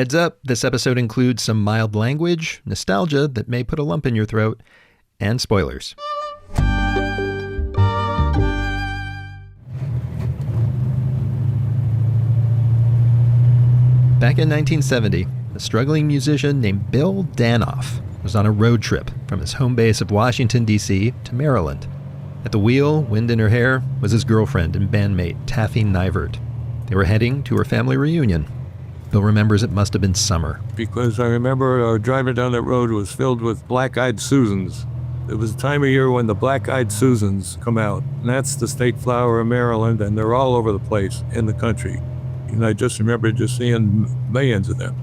Heads up, this episode includes some mild language, nostalgia that may put a lump in your throat, and spoilers. Back in 1970, a struggling musician named Bill Danoff was on a road trip from his home base of Washington, D.C. to Maryland. At the wheel, wind in her hair, was his girlfriend and bandmate, Taffy Nivert. They were heading to her family reunion. Bill remembers it must have been summer. Because I remember driving down that road was filled with black-eyed Susans. It was a time of year when the black-eyed Susans come out. And that's the state flower of Maryland, and they're all over the place in the country. And I just remember just seeing millions of them.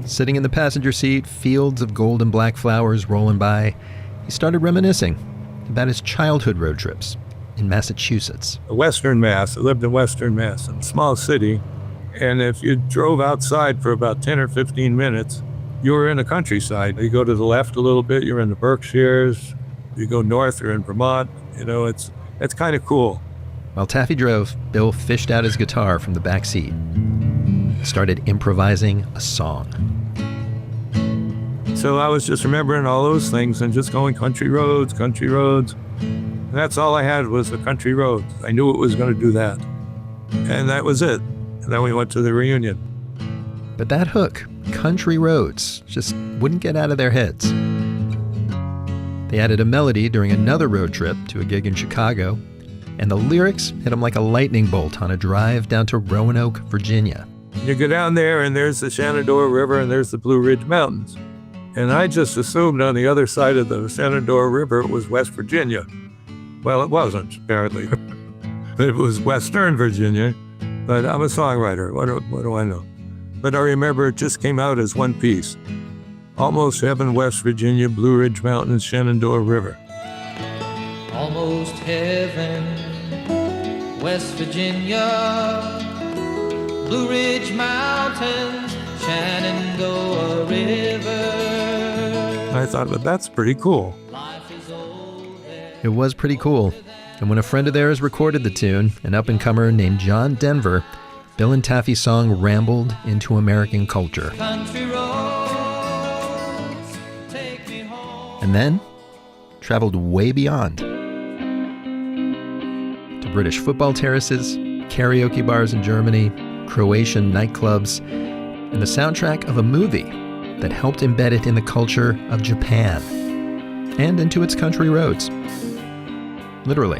Sitting in the passenger seat, fields of gold and black flowers rolling by, he started reminiscing about his childhood road trips in Massachusetts. Western Mass. I lived in Western Mass, in a small city. And if you drove outside for about 10 or 15 minutes, you were in the countryside. You go to the left a little bit, you're in the Berkshires. You go north, you're in Vermont. You know, it's kind of cool. While Taffy drove, Bill fished out his guitar from the back seat and started improvising a song. So I was just remembering all those things and just going country roads. And that's all I had was the country roads. I knew it was going to do that. And that was it. And then we went to the reunion. But that hook, country roads, just wouldn't get out of their heads. They added a melody during another road trip to a gig in Chicago, and the lyrics hit them like a lightning bolt on a drive down to Roanoke, Virginia. You go down there and there's the Shenandoah River and there's the Blue Ridge Mountains. And I just assumed on the other side of the Shenandoah River it was West Virginia. Well, it wasn't, apparently. It was Western Virginia, but I'm a songwriter. What do I know? But I remember it just came out as one piece. Almost Heaven, West Virginia, Blue Ridge Mountains, Shenandoah River. Almost Heaven, West Virginia, Blue Ridge Mountains, Shenandoah River. I thought, well, that's pretty cool. It was pretty cool. And when a friend of theirs recorded the tune, an up-and-comer named John Denver, Bill and Taffy's song rambled into American culture. And then traveled way beyond. To British football terraces, karaoke bars in Germany, Croatian nightclubs, and the soundtrack of a movie that helped embed it in the culture of Japan and into its country roads. Literally.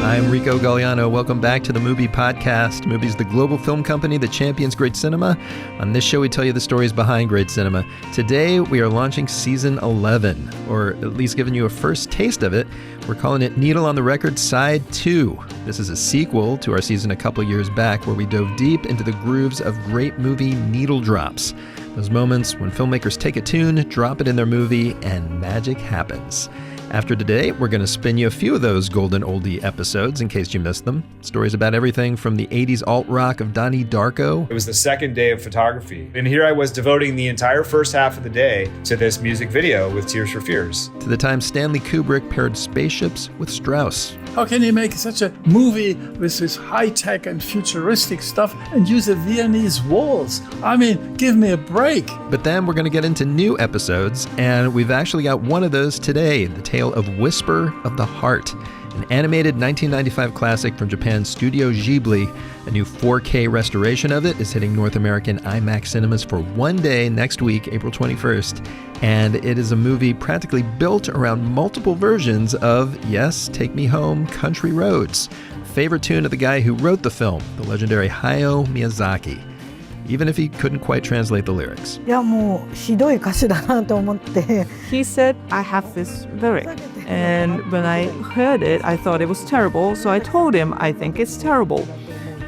I'm Rico Galliano. Welcome back to the MUBI podcast. MUBI's the global film company that champions great cinema. On this show, we tell you the stories behind great cinema. Today, we are launching season 11, or at least giving you a first taste of it. We're calling it Needle on the Record Side 2. This is a sequel to our season a couple years back where we dove deep into the grooves of great movie needle drops. Those moments when filmmakers take a tune, drop it in their movie, and magic happens. After today, we're going to spin you a few of those golden oldie episodes in case you missed them. Stories about everything from the 80s alt-rock of Donnie Darko. It was the second day of photography, and here I was devoting the entire first half of the day to this music video with Tears for Fears. To the time Stanley Kubrick paired spaceships with Strauss. How can you make such a movie with this high-tech and futuristic stuff and use the Viennese walls? I mean, give me a break. But then we're going to get into new episodes, and we've actually got one of those today, the tale of Whisper of the Heart, an animated 1995 classic from Japan's Studio Ghibli. A new 4K restoration of it is hitting North American IMAX cinemas for one day next week, April 21st. And it is a movie practically built around multiple versions of, yes, Take Me Home, Country Roads, favorite tune of the guy who wrote the film, the legendary Hayao Miyazaki, even if he couldn't quite translate the lyrics. He said, I have this lyric. And when I heard it, I thought it was terrible. So I told him, I think it's terrible.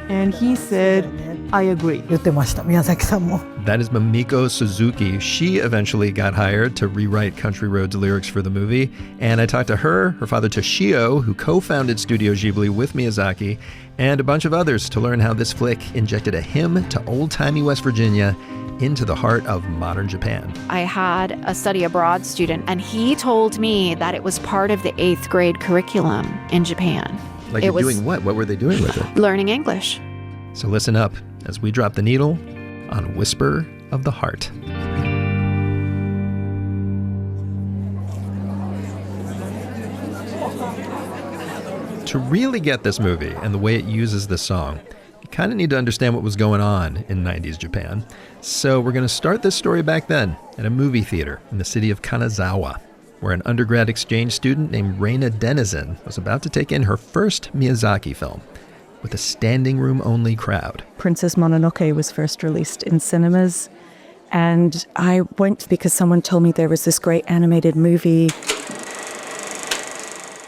And he said, I agree. That is Mamiko Suzuki. She eventually got hired to rewrite Country Roads lyrics for the movie. And I talked to her father Toshio, who co-founded Studio Ghibli with Miyazaki, and a bunch of others to learn how this flick injected a hymn to old-timey West Virginia into the heart of modern Japan. I had a study abroad student, and he told me that it was part of the 8th grade curriculum in Japan. Like, it was doing what? What were they doing with it? Learning English. So listen up as we drop the needle on Whisper of the Heart. To really get this movie and the way it uses this song, you kind of need to understand what was going on in 90s Japan. So we're going to start this story back then at a movie theater in the city of Kanazawa, where an undergrad exchange student named Reina Denizen was about to take in her first Miyazaki film with a standing room only crowd. Princess Mononoke was first released in cinemas, and I went because someone told me there was this great animated movie.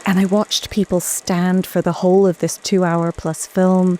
And I watched people stand for the whole of this 2-hour-plus film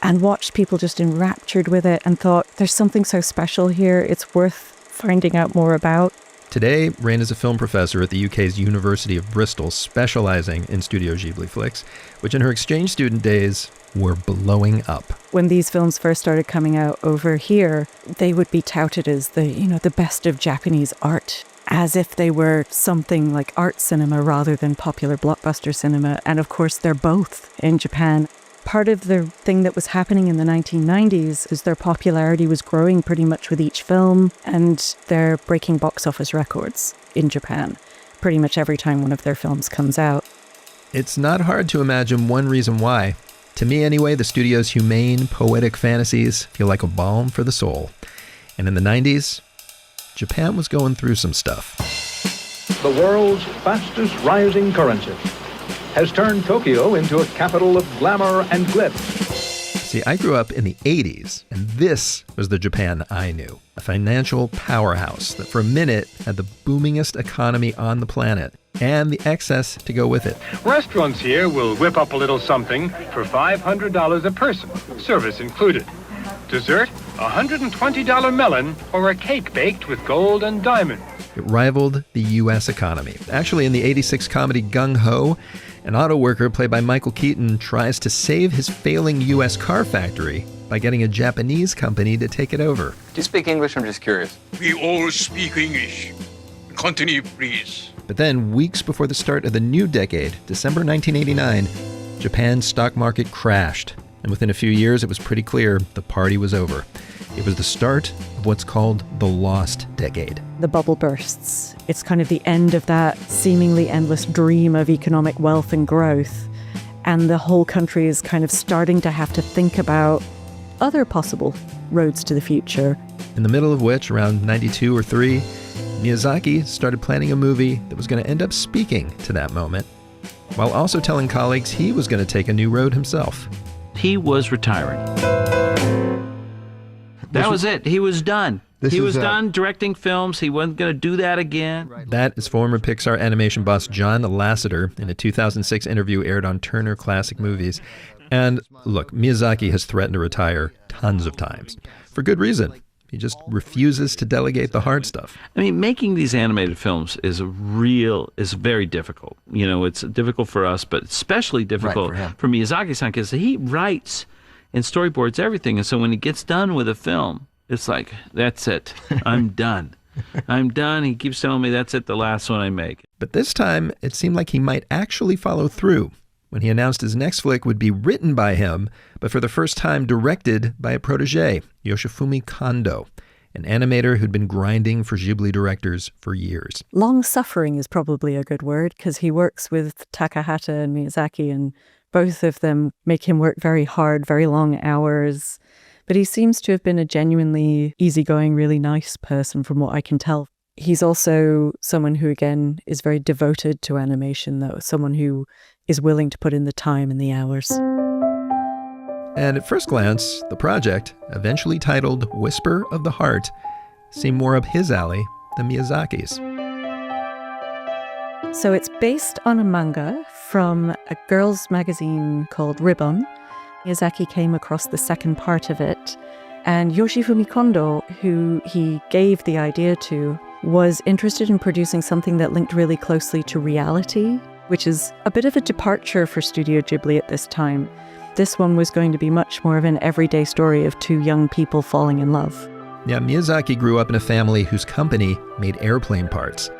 and watched people just enraptured with it and thought, there's something so special here, it's worth finding out more about. Today, Rain is a film professor at the UK's University of Bristol, specializing in Studio Ghibli flicks, which in her exchange student days were blowing up. When these films first started coming out over here, they would be touted as the best of Japanese art, as if they were something like art cinema rather than popular blockbuster cinema. And of course, they're both in Japan. Part of the thing that was happening in the 1990s is their popularity was growing pretty much with each film, and they're breaking box office records in Japan pretty much every time one of their films comes out. It's not hard to imagine one reason why. To me anyway, the studio's humane, poetic fantasies feel like a balm for the soul. And in the 90s, Japan was going through some stuff. The world's fastest rising currency has turned Tokyo into a capital of glamour and glitz. See, I grew up in the 80s, and this was the Japan I knew. A financial powerhouse that for a minute had the boomingest economy on the planet, and the excess to go with it. Restaurants here will whip up a little something for $500 a person, service included. Dessert, $120 melon, or a cake baked with gold and diamond. It rivaled the U.S. economy. Actually, in the 86 comedy Gung Ho, an auto worker played by Michael Keaton tries to save his failing U.S. car factory by getting a Japanese company to take it over. Do you speak English? I'm just curious. We all speak English. Continue, please. But then, weeks before the start of the new decade, December 1989, Japan's stock market crashed. And within a few years, it was pretty clear the party was over. It was the start of what's called the Lost Decade. The bubble bursts. It's kind of the end of that seemingly endless dream of economic wealth and growth. And the whole country is kind of starting to have to think about other possible roads to the future. In the middle of which, around 92 or 3, Miyazaki started planning a movie that was going to end up speaking to that moment, while also telling colleagues he was going to take a new road himself. He was retiring. That was it. He was done. He was done directing films. He wasn't going to do that again. That is former Pixar animation boss John Lasseter in a 2006 interview aired on Turner Classic Movies. And look, Miyazaki has threatened to retire tons of times. For good reason. He just refuses to delegate the hard stuff. I mean, making these animated films is very difficult. You know, it's difficult for us, but especially difficult for Miyazaki-san, because he writes and storyboards everything. And so when he gets done with a film, it's like, that's it. I'm done. I'm done. He keeps telling me that's it, the last one I make. But this time, it seemed like he might actually follow through when he announced his next flick would be written by him, but for the first time directed by a protege, Yoshifumi Kondo, an animator who'd been grinding for Ghibli directors for years. Long-suffering is probably a good word, because he works with Takahata and Miyazaki, and both of them make him work very hard, very long hours. But he seems to have been a genuinely easygoing, really nice person from what I can tell. He's also someone who, again, is very devoted to animation, though, someone who is willing to put in the time and the hours. And at first glance, the project, eventually titled Whisper of the Heart, seemed more up his alley than Miyazaki's. So it's based on a manga from a girls' magazine called Ribbon. Miyazaki came across the second part of it, and Yoshifumi Kondo, who he gave the idea to, was interested in producing something that linked really closely to reality, which is a bit of a departure for Studio Ghibli at this time. This one was going to be much more of an everyday story of two young people falling in love. Yeah, Miyazaki grew up in a family whose company made airplane parts.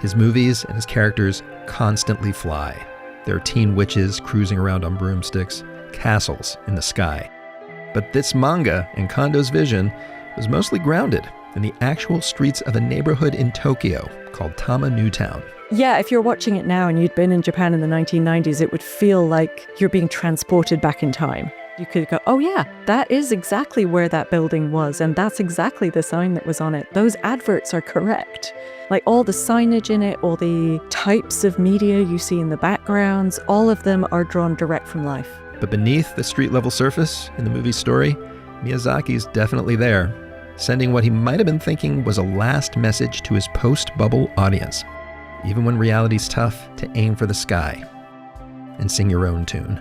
His movies and his characters constantly fly. There are teen witches cruising around on broomsticks, castles in the sky. But this manga, in Kondo's vision, was mostly grounded in the actual streets of a neighborhood in Tokyo called Tama New Town. Yeah, if you're watching it now and you'd been in Japan in the 1990s, it would feel like you're being transported back in time. You could go, oh yeah, that is exactly where that building was, and that's exactly the sign that was on it. Those adverts are correct. Like all the signage in it, all the types of media you see in the backgrounds, all of them are drawn direct from life. But beneath the street-level surface in the movie's story, Miyazaki's definitely there, sending what he might have been thinking was a last message to his post-bubble audience. Even when reality's tough, to aim for the sky and sing your own tune.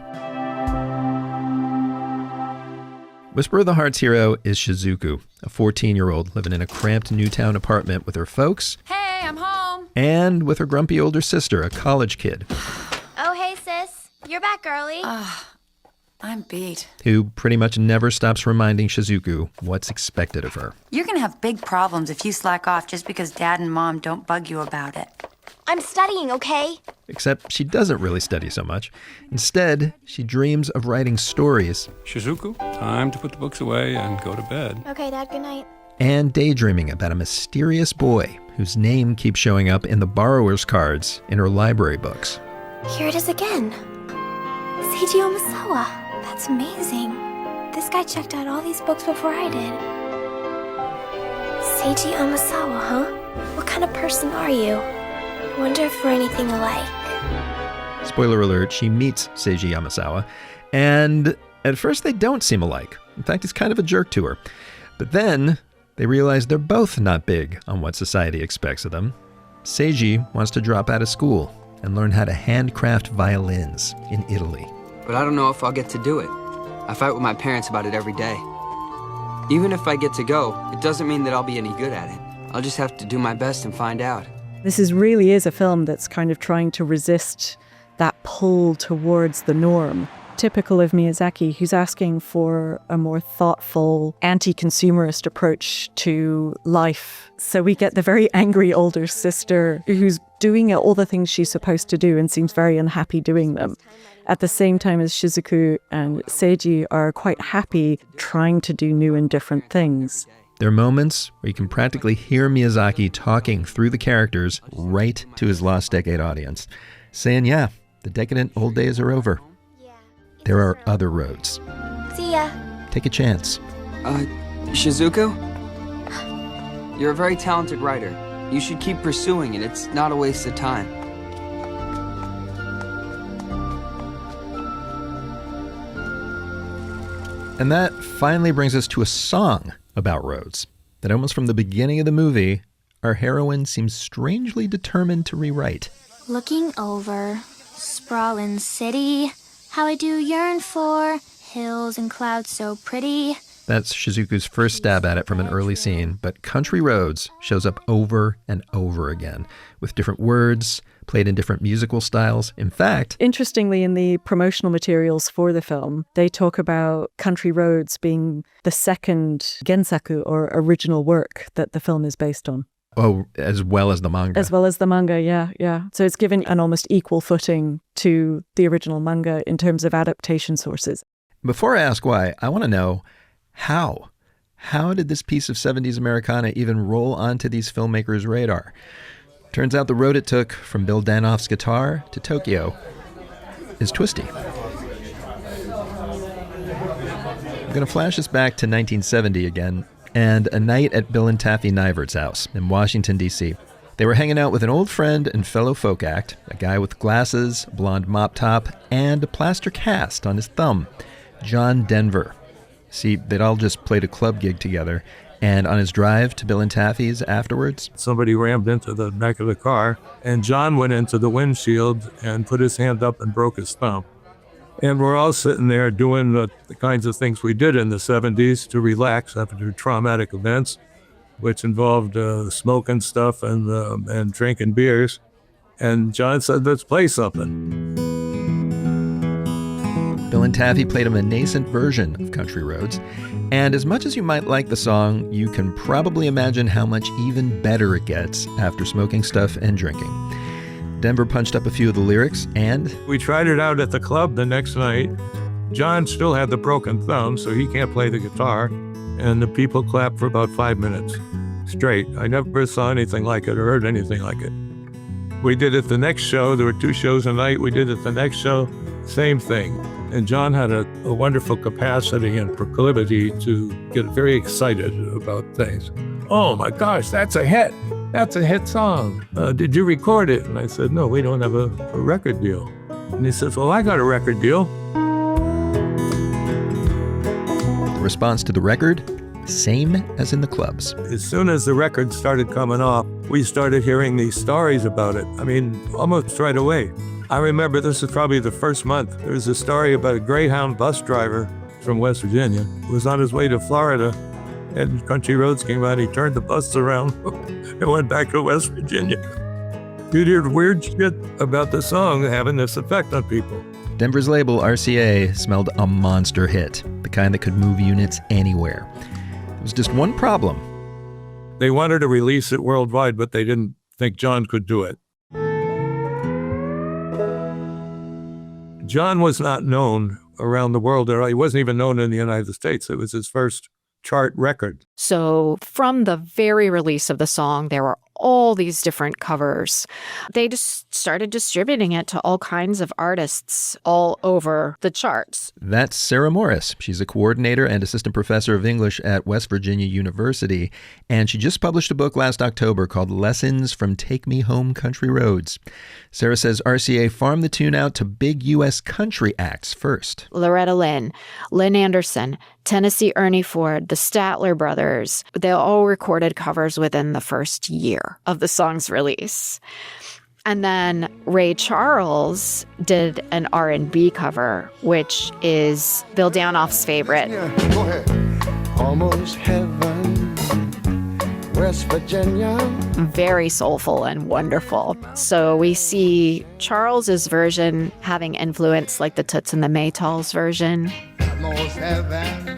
Whisper of the Heart's hero is Shizuku, a 14-year-old living in a cramped Newtown apartment with her folks. Hey, I'm home. And with her grumpy older sister, a college kid. Oh, hey, sis. You're back early. I'm beat. Who pretty much never stops reminding Shizuku what's expected of her. You're gonna have big problems if you slack off just because Dad and Mom don't bug you about it. I'm studying, okay? Except she doesn't really study so much. Instead, she dreams of writing stories. Shizuku, time to put the books away and go to bed. Okay, Dad, good night. And daydreaming about a mysterious boy whose name keeps showing up in the borrower's cards in her library books. Here it is again. Seiji Omisawa. That's amazing. This guy checked out all these books before I did. Seiji Omisawa, huh? What kind of person are you? Wonder if we're anything alike. Spoiler alert, she meets Seiji Yamasawa, and at first they don't seem alike. In fact, he's kind of a jerk to her. But then they realize they're both not big on what society expects of them. Seiji wants to drop out of school and learn how to handcraft violins in Italy. But I don't know if I'll get to do it. I fight with my parents about it every day. Even if I get to go, it doesn't mean that I'll be any good at it. I'll just have to do my best and find out. This really is a film that's kind of trying to resist that pull towards the norm. Typical of Miyazaki, who's asking for a more thoughtful, anti-consumerist approach to life. So we get the very angry older sister who's doing all the things she's supposed to do and seems very unhappy doing them. At the same time as Shizuku and Seiji are quite happy trying to do new and different things. There are moments where you can practically hear Miyazaki talking through the characters right to his Lost Decade audience, saying, yeah, the decadent old days are over. There are other roads. See ya. Take a chance. Shizuku? You're a very talented writer. You should keep pursuing it. It's not a waste of time. And that finally brings us to a song about roads that almost from the beginning of the movie, our heroine seems strangely determined to rewrite. Looking over, sprawling city, how I do yearn for hills and clouds so pretty. That's Shizuku's first stab at it from an early scene, but Country Roads shows up over and over again with different words, played in different musical styles. In fact, interestingly, in the promotional materials for the film, they talk about Country Roads being the second gensaku, or original work, that the film is based on. Oh, as well as the manga. As well as the manga, yeah. So it's given an almost equal footing to the original manga in terms of adaptation sources. Before I ask why, I want to know how. How did this piece of 70s Americana even roll onto these filmmakers' radar? Turns out the road it took from Bill Danoff's guitar to Tokyo is twisty. I'm going to flash us back to 1970 again, and a night at Bill and Taffy Nyvert's house in Washington, D.C. They were hanging out with an old friend and fellow folk act, a guy with glasses, blonde mop top, and a plaster cast on his thumb, John Denver. See, they'd all just played a club gig together, and on his drive to Bill and Taffy's afterwards, somebody rammed into the back of the car, and John went into the windshield and put his hand up and broke his thumb. And we're all sitting there doing the kinds of things we did in the 70s to relax after traumatic events, which involved smoking stuff and drinking beers. And John said, let's play something. Bill and John Taffy played him a nascent version of Country Roads. And as much as you might like the song, you can probably imagine how much even better it gets after smoking stuff and drinking. Denver punched up a few of the lyrics, and we tried it out at the club the next night. John still had the broken thumb, so he can't play the guitar, and the people clapped for about 5 minutes straight. I never saw anything like it or heard anything like it. We did it the next show. There were 2 shows a night. We did it the next show, same thing. And John had a wonderful capacity and proclivity to get very excited about things. Oh my gosh, that's a hit. That's a hit song. Did you record it? And I said, no, we don't have a record deal. And he says, well, I got a record deal. the response to the record, same as in the clubs. As soon as the record started coming off, we started hearing these stories about it. I mean, almost right away. I remember this is probably the first month. There was a story about a Greyhound bus driver from West Virginia who was on his way to Florida, and Country Roads came out. He turned the bus around and went back to West Virginia. You'd hear weird shit about the song having this effect on people. Denver's label, RCA, smelled a monster hit, the kind that could move units anywhere. There was just one problem. They wanted to release it worldwide, but they didn't think John could do it. John was not known around the world. He wasn't even known in the United States. It was his first chart record. So from the very release of the song, there were all these different covers. They just started distributing it to all kinds of artists all over the charts. That's Sarah Morris. She's a coordinator and assistant professor of English at West Virginia University, and she just published a book last October called Lessons from Take Me Home Country Roads. Sarah says RCA farmed the tune out to big U.S. country acts first. Loretta Lynn, Lynn Anderson, Tennessee Ernie Ford, the Statler Brothers, they all recorded covers within the first year of the song's release. And then Ray Charles did an R&B cover, which is Bill Danoff's favorite. Yeah, go ahead. Almost heaven, West Virginia. Very soulful and wonderful. So we see Charles's version having influence like the Toots and the Maytals version. Almost heaven,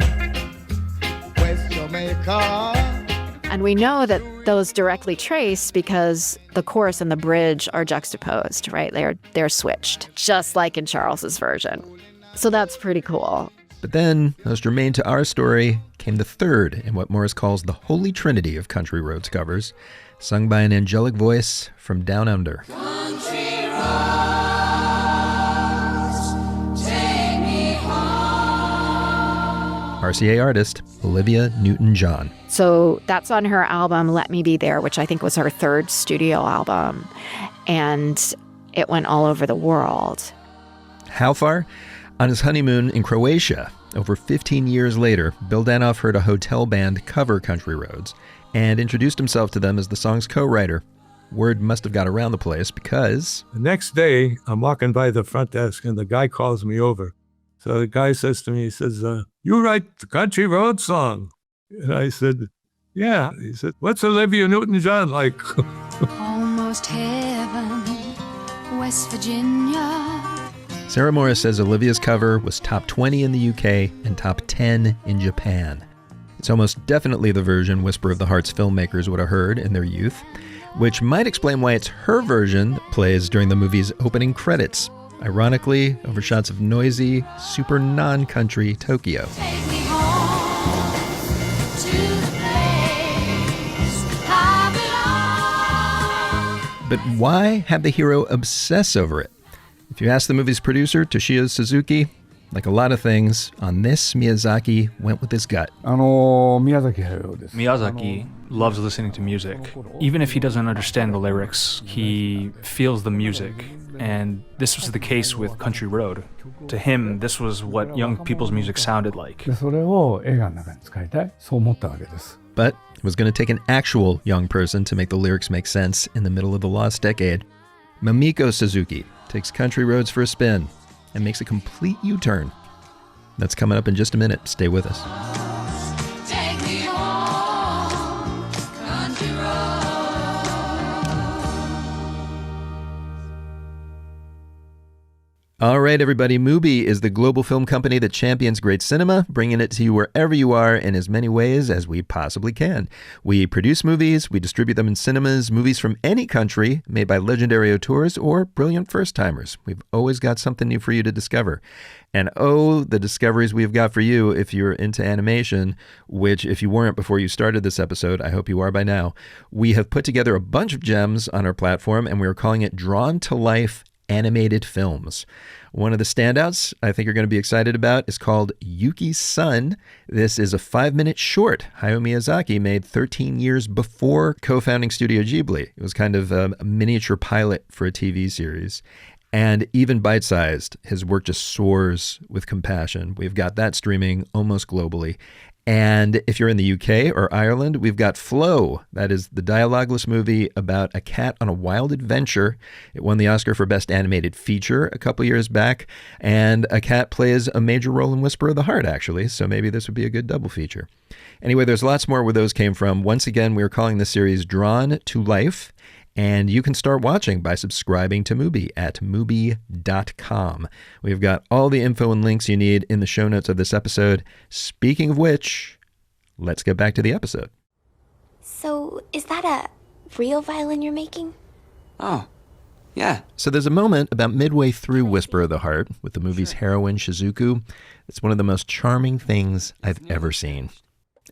West Jamaica. And we know that those directly trace because the chorus and the bridge are juxtaposed, right? They're switched, just like in Charles's version. So that's pretty cool. But then, most germane to our story, came the third in what Morris calls the Holy Trinity of Country Roads covers, sung by an angelic voice from down under. Country roads, take me home. RCA artist Olivia Newton-John. So that's on her album, Let Me Be There, which I think was her third studio album. And it went all over the world. How far? On his honeymoon in Croatia, over 15 years later, Bill Danoff heard a hotel band cover Country Roads and introduced himself to them as the song's co-writer. Word must have got around the place because... The next day, I'm walking by the front desk and the guy calls me over. So the guy says to me, he says, you write the Country Roads song? And I said, yeah. He said, what's Olivia Newton-John like? Almost heaven, West Virginia. Sarah Morris says Olivia's cover was top 20 in the UK and top 10 in Japan. It's almost definitely the version Whisper of the Heart's filmmakers would have heard in their youth, which might explain why it's her version that plays during the movie's opening credits, ironically over shots of noisy, super non-country Tokyo. Take me home to the place I belong. But why have the hero obsess over it? If you ask the movie's producer, Toshio Suzuki, like a lot of things, on this, Miyazaki went with his gut. Miyazaki loves listening to music. Even if he doesn't understand the lyrics, he feels the music. And this was the case with Country Road. To him, this was what young people's music sounded like. But it was going to take an actual young person to make the lyrics make sense in the middle of the lost decade. Mamiko Suzuki takes Country Roads for a spin and makes a complete U-turn. That's coming up in just a minute. Stay with us. Take me home, country road. All right, everybody. MUBI is the global film company that champions great cinema, bringing it to you wherever you are in as many ways as we possibly can. We produce movies, we distribute them in cinemas, movies from any country made by legendary auteurs or brilliant first-timers. We've always got something new for you to discover. And oh, the discoveries we've got for you if you're into animation, which if you weren't before you started this episode, I hope you are by now. We have put together a bunch of gems on our platform, and we are calling it Drawn to Life Animated Films. One of the standouts I think you're going to be excited about is called Yuki's Son. This is a 5-minute short Hayao Miyazaki made 13 years before co-founding Studio Ghibli. It was kind of a miniature pilot for a TV series. And even bite-sized, his work just soars with compassion. We've got that streaming almost globally. And if you're in the UK or Ireland, we've got Flow. That is the dialogueless movie about a cat on a wild adventure. It won the Oscar for Best Animated Feature a couple years back. And a cat plays a major role in Whisper of the Heart, actually. So maybe this would be a good double feature. Anyway, there's lots more where those came from. Once again, we're calling the series Drawn to Life. And you can start watching by subscribing to MUBI at MUBI.com. We've got all the info and links you need in the show notes of this episode. Speaking of which, let's get back to the episode. So, is that a real violin you're making? Oh, yeah. So there's a moment about midway through Whisper of the Heart with the movie's heroine, Shizuku. It's one of the most charming things I've ever seen.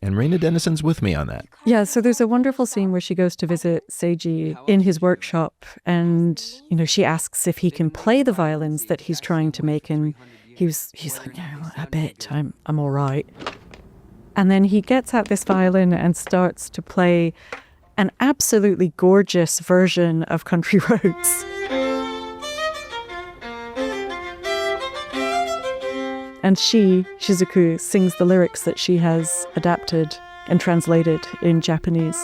And Raina Dennison's with me on that. Yeah, so there's a wonderful scene where she goes to visit Seiji in his workshop, and she asks if he can play the violins that he's trying to make, and he's like, no, a bit, I'm all right. And then he gets out this violin and starts to play an absolutely gorgeous version of Country Roads. And Shizuku, sings the lyrics that she has adapted and translated in Japanese.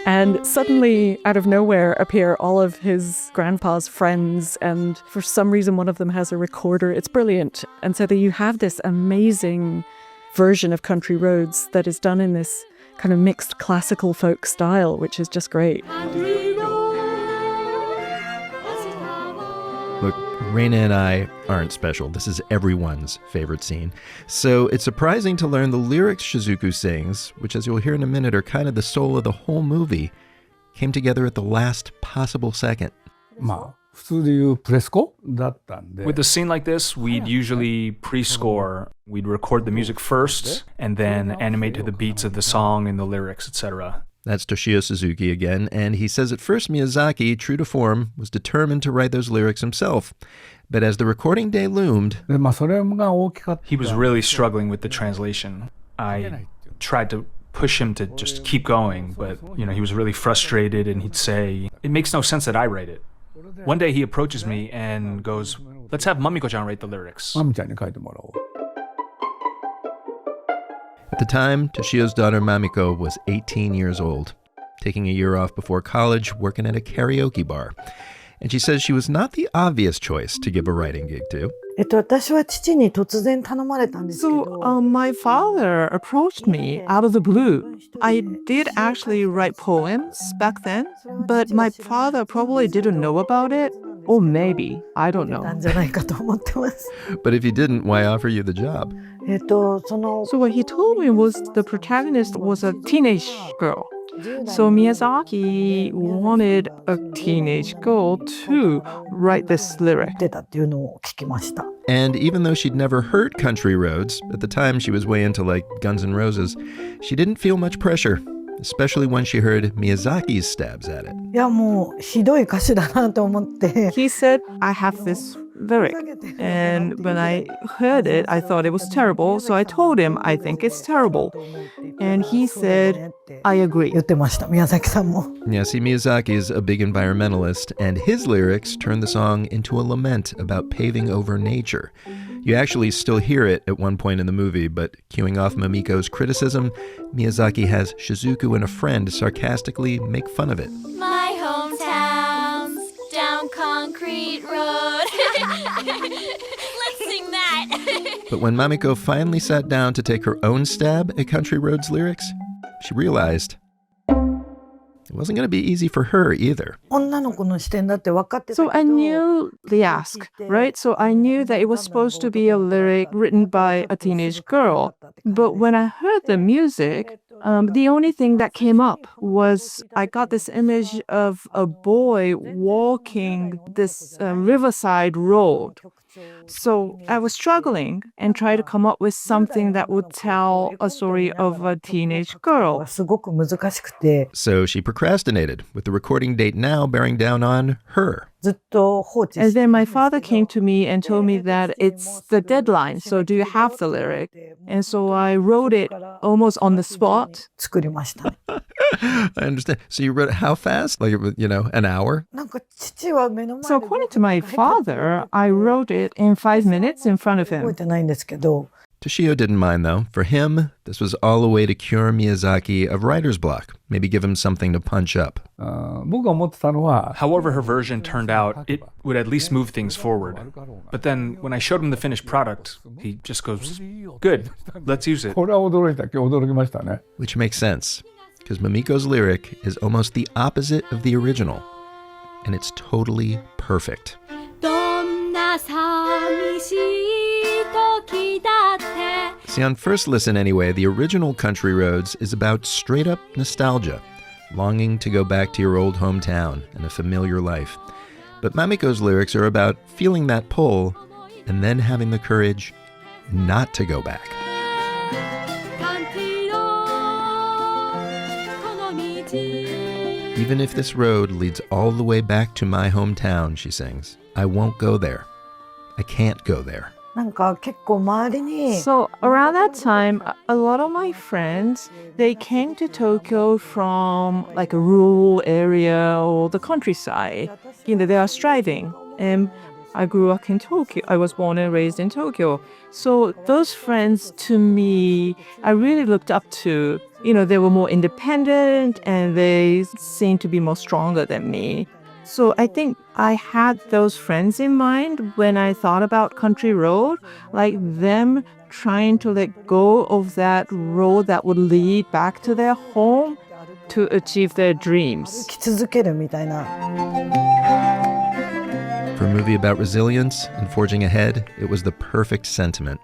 And suddenly, out of nowhere, appear all of his grandpa's friends, and for some reason one of them has a recorder. It's brilliant. And so that you have this amazing version of Country Roads that is done in this kind of mixed classical folk style, which is just great. Look, Raina and I aren't special. This is everyone's favorite scene. So it's surprising to learn the lyrics Shizuku sings, which as you'll hear in a minute are kind of the soul of the whole movie, came together at the last possible second. With a scene like this, we'd usually pre-score. We'd record the music first and then animate to the beats of the song and the lyrics, etc. That's Toshio Suzuki again, and he says at first Miyazaki, true to form, was determined to write those lyrics himself. But as the recording day loomed, he was really struggling with the translation. I tried to push him to just keep going, but he was really frustrated, and he'd say, it makes no sense that I write it. One day he approaches me and goes, let's have Mamiko-chan write the lyrics. At the time, Toshio's daughter Mamiko was 18 years old, taking a year off before college, working at a karaoke bar. And she says she was not the obvious choice to give a writing gig to. So my father approached me out of the blue. I did actually write poems back then, but my father probably didn't know about it. Or maybe, I don't know. But if he didn't, why offer you the job? So what he told me was the protagonist was a teenage girl. So Miyazaki wanted a teenage girl to write this lyric. And even though she'd never heard Country Roads, at the time she was way into like Guns N' Roses, she didn't feel much pressure, especially when she heard Miyazaki's stabs at it. He said, I have this lyric. And when I heard it, I thought it was terrible. So I told him, I think it's terrible. And he said, I agree. Yeah, see, Miyazaki is a big environmentalist, and his lyrics turned the song into a lament about paving over nature. You actually still hear it at one point in the movie, but cueing off Mamiko's criticism, Miyazaki has Shizuku and a friend sarcastically make fun of it. My hometown's down Concrete Road. Let's sing that. But when Mamiko finally sat down to take her own stab at Country Roads lyrics, she realized It wasn't going to be easy for her either. So I knew the ask, right? So I knew that it was supposed to be a lyric written by a teenage girl. But when I heard the music, the only thing that came up was I got this image of a boy walking this riverside road. So I was struggling and tried to come up with something that would tell a story of a teenage girl. So she procrastinated, with the recording date now bearing down on her. And then my father came to me and told me that it's the deadline, so do you have the lyric? And so I wrote it almost on the spot. I understand. So you wrote it how fast? Like, an hour? So according to my father, I wrote it in 5 minutes in front of him. Toshio didn't mind, though. For him, this was all a way to cure Miyazaki of writer's block, maybe give him something to punch up. However her version turned out, it would at least move things forward. But then when I showed him the finished product, he just goes, good, let's use it. Which makes sense, because Mamiko's lyric is almost the opposite of the original, and it's totally perfect. See, on first listen anyway, the original Country Roads is about straight-up nostalgia, longing to go back to your old hometown and a familiar life. But Mamiko's lyrics are about feeling that pull and then having the courage not to go back. Even if this road leads all the way back to my hometown, she sings, I won't go there. I can't go there. So around that time, a lot of my friends, they came to Tokyo from like a rural area or the countryside. They are striving. And I grew up in Tokyo. I was born and raised in Tokyo. So those friends, to me, I really looked up to. They were more independent and they seemed to be more stronger than me. So I think I had those friends in mind when I thought about Country Road, like them trying to let go of that road that would lead back to their home to achieve their dreams. For a movie about resilience and forging ahead, it was the perfect sentiment.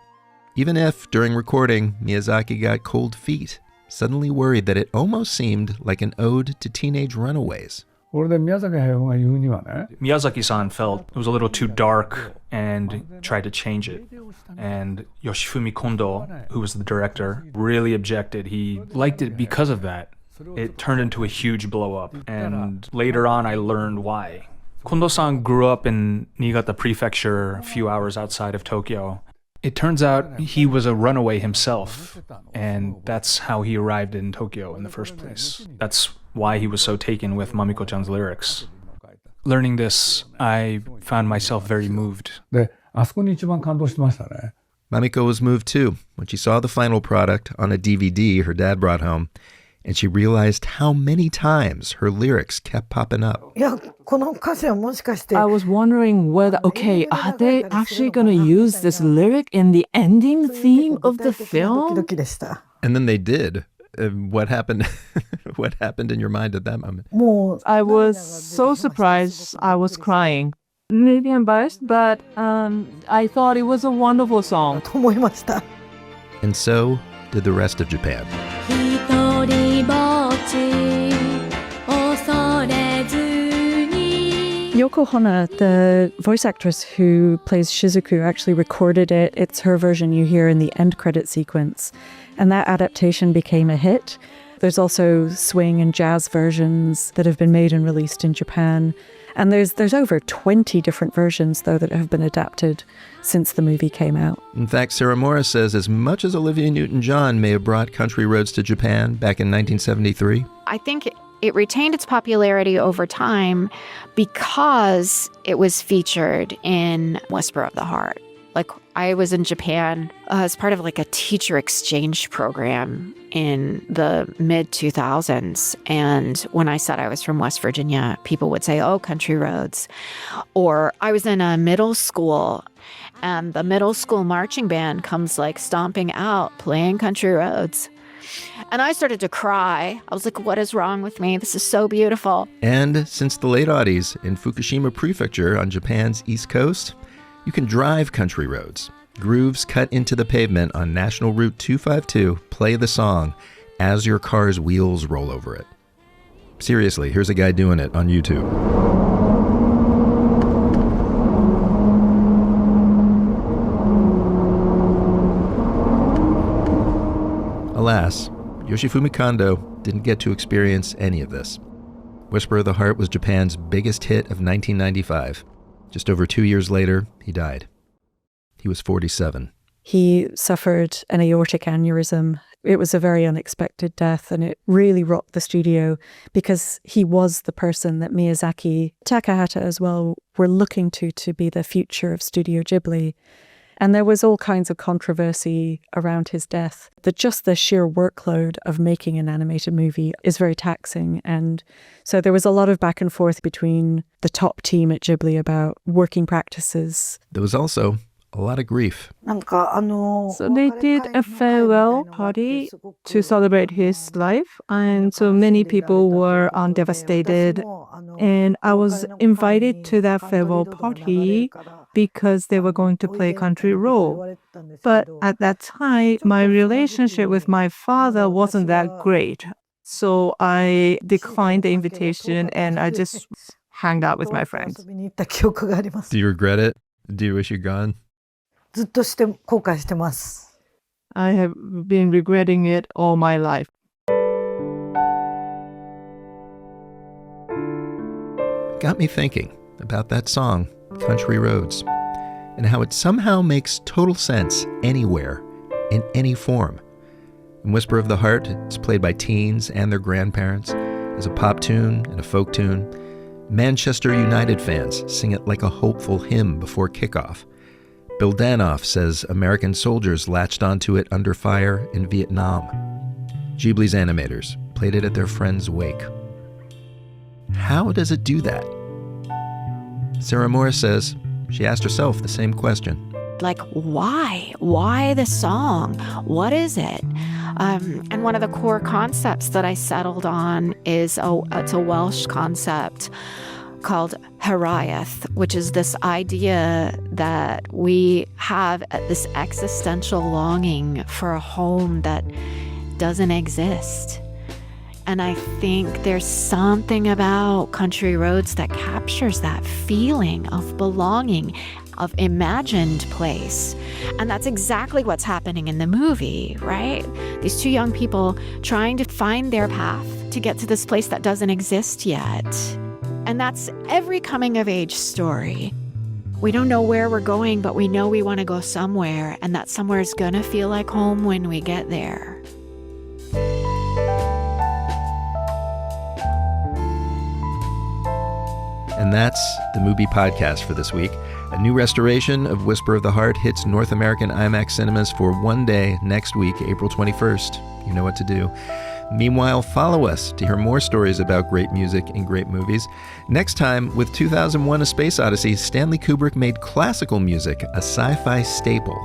Even if, during recording, Miyazaki got cold feet, suddenly worried that it almost seemed like an ode to teenage runaways. Miyazaki-san felt it was a little too dark and tried to change it. And Yoshifumi Kondo, who was the director, really objected. He liked it because of that. It turned into a huge blow-up. And later on, I learned why. Kondo-san grew up in Niigata Prefecture, a few hours outside of Tokyo. It turns out he was a runaway himself, and that's how he arrived in Tokyo in the first place. That's why he was so taken with Mamiko-chan's lyrics. Learning this, I found myself very moved. Mamiko was moved too when she saw the final product on a DVD her dad brought home, and she realized how many times her lyrics kept popping up. I was wondering whether, are they actually going to use this lyric in the ending theme of the film? And then they did. What happened? What happened in your mind at that moment? I was so surprised. I was crying. Maybe I'm biased, but I thought it was a wonderful song. And so did the rest of Japan. Yoko Hona, the voice actress who plays Shizuku, actually recorded it. It's her version you hear in the end credit sequence. And that adaptation became a hit. There's also swing and jazz versions that have been made and released in Japan. And there's over 20 different versions, though, that have been adapted since the movie came out. In fact, Sarah Morris says as much as Olivia Newton-John may have brought Country Roads to Japan back in 1973, I think it retained its popularity over time because it was featured in Whisper of the Heart. Like, I was in Japan as part of like a teacher exchange program in the mid-2000s. And when I said I was from West Virginia, people would say, oh, Country Roads. Or I was in a middle school and the middle school marching band comes like stomping out playing Country Roads. And I started to cry. I was like, what is wrong with me? This is so beautiful. And since the late '80s, in Fukushima Prefecture on Japan's east coast, you can drive country roads. Grooves cut into the pavement on National Route 252 play the song as your car's wheels roll over it. Seriously, here's a guy doing it on YouTube. Alas, Yoshifumi Kondo didn't get to experience any of this. Whisper of the Heart was Japan's biggest hit of 1995. Just over 2 years later, he died. He was 47. He suffered an aortic aneurysm. It was a very unexpected death, and it really rocked the studio because he was the person that Miyazaki, Takahata as well, were looking to be the future of Studio Ghibli. And there was all kinds of controversy around his death. Just the sheer workload of making an animated movie is very taxing. And so there was a lot of back and forth between the top team at Ghibli about working practices. There was also a lot of grief. So they did a farewell party to celebrate his life, and so many people were devastated. And I was invited to that farewell party because they were going to play Country Road. But at that time, my relationship with my father wasn't that great. So I declined the invitation and I just hung out with my friends. Do you regret it? Do you wish you'd gone? I have been regretting it all my life. Got me thinking about that song, Country Roads, and how it somehow makes total sense anywhere, in any form. In Whisper of the Heart, it's played by teens and their grandparents as a pop tune and a folk tune. Manchester United fans sing it like a hopeful hymn before kickoff. Bill Danoff says American soldiers latched onto it under fire in Vietnam. Ghibli's animators played it at their friend's wake. How does it do that? Sarah Morris says she asked herself the same question. Like, why? Why the song? What is it? And one of the core concepts that I settled on is it's a Welsh concept called Hiraeth, which is this idea that we have this existential longing for a home that doesn't exist. And I think there's something about Country Roads that captures that feeling of belonging, of imagined place. And that's exactly what's happening in the movie, right? These two young people trying to find their path to get to this place that doesn't exist yet. And that's every coming-of-age story. We don't know where we're going, but we know we want to go somewhere, and that somewhere is going to feel like home when we get there. And that's the MUBI podcast for this week. A new restoration of Whisper of the Heart hits North American IMAX cinemas for one day next week, April 21st. You know what to do. Meanwhile, follow us to hear more stories about great music and great movies. Next time, with 2001: A Space Odyssey, Stanley Kubrick made classical music a sci-fi staple.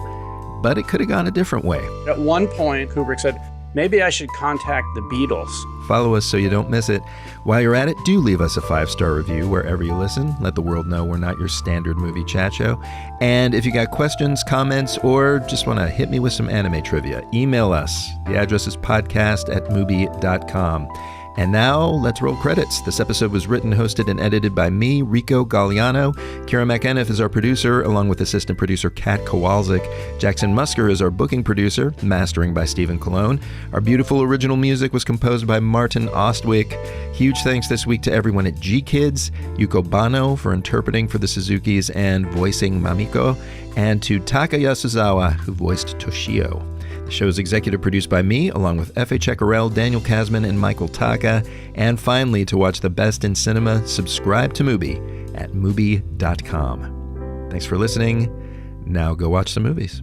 But it could have gone a different way. At one point, Kubrick said, maybe I should contact the Beatles. Follow us so you don't miss it. While you're at it, do leave us a 5-star review wherever you listen. Let the world know we're not your standard movie chat show. And if you got questions, comments, or just want to hit me with some anime trivia, email us. The address is podcast@mubi.com. And now, let's roll credits. This episode was written, hosted, and edited by me, Rico Galliano. Kira McEniff is our producer, along with assistant producer Kat Kowalczyk. Jackson Musker is our booking producer, mastering by Stephen Colon. Our beautiful original music was composed by Martin Ostwick. Huge thanks this week to everyone at G-Kids, Yuko Bano for interpreting for the Suzukis and voicing Mamiko, and to Taka Yasuzawa, who voiced Toshio. The show is executive produced by me, along with F.A. Ceccarel, Daniel Kasman, and Michael Taka. And finally, to watch the best in cinema, subscribe to MUBI at MUBI.com. Thanks for listening. Now go watch some movies.